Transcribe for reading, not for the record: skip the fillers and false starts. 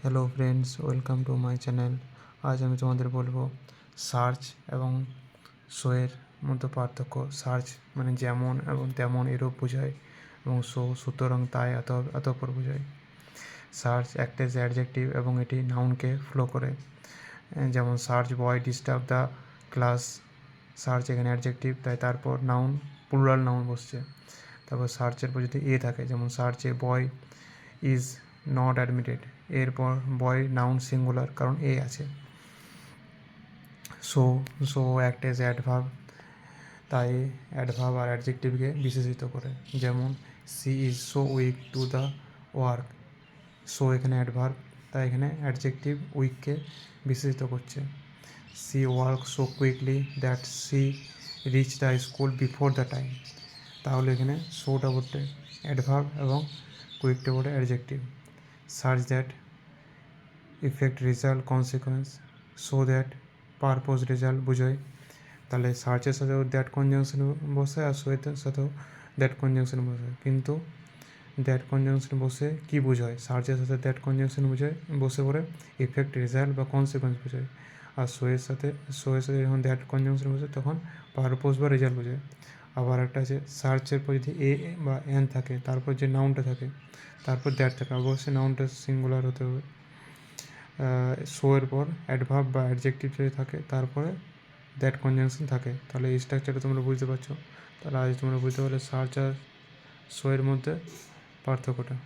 Hello friends, welcome to my channel. আজ আমি তোমাদের বলবো সার্চ এবং শোয়ের মধ্যে পার্থক্য। সার্চ মানে যেমন এবং তেমন এরূপ বোঝায়, এবং শো সুতরাং তাই অতঃপর বোঝায়। সার্চ একটা অ্যাডজেক্টিভ এবং এটি নাউনকে ফ্লো করে। যেমন search boy disturb the class. Search এখানে অ্যাডজেক্টিভ, তাই তারপর নাউন, প্লুরাল নাউন বসছে। তারপর সার্চের পর যদি এ থাকে, যেমন সার্চে বয় ইজ নট অ্যাডমিটেড, এরপর বয় নাউন সিঙ্গুলার কারণ এ আছে। So so act as adverb, তাই অ্যাডভার্ব আর অ্যাডজেক্টিভকে বিশেষিত করে। যেমন she is so weak to the work. So এখানে অ্যাডভার্ব, তাই এখানে অ্যাডজেক্টিভ উইককে বিশেষিত করছে। She work so quickly that she reach the school before the time, তাহলে এখানে সোটা বলতে অ্যাডভার্ব এবং কুইকটা বলে অ্যাডজেক্টিভ। সার্চ that effect result consequence, so that purpose result বোঝায়। তাহলে সার্চের সাথেও দ্যাট কনজাংশন বসে আর সোয়ের সাথেও দ্যাট কনজাংশন বসে, কিন্তু দ্যাট কনজাংশন বসে কী বোঝায়? সার্চের সাথে দ্যাট কনজাংশন বোঝায় বসে পড়ে ইফেক্ট রেজাল্ট বা কনসিকোয়েন্স বোঝায়। আর সোয়ের সাথে যখন দ্যাট কনজাংশন বসে তখন পারপোজ বা রেজাল্ট বোঝায়। আবার একটা আছে সার্চের পর যদি এ বা এন থাকে, তারপর যে নাউনটা থাকে, তারপর দ্যাট থাকে, অবশ্যই নাউনটা সিঙ্গুলার হতে হবে। শো এর পর অ্যাডভার্ব বা অ্যাডজেক্টিভ যদি থাকে, তারপরে দ্যাট কনজাংশন থাকে। তাহলে এই স্ট্রাকচারটা তোমরা বুঝতে পারছো। তাহলে আজ তোমরা বুঝতে পারলে সার্চ আর শো এর মধ্যে পার্থক্যটা।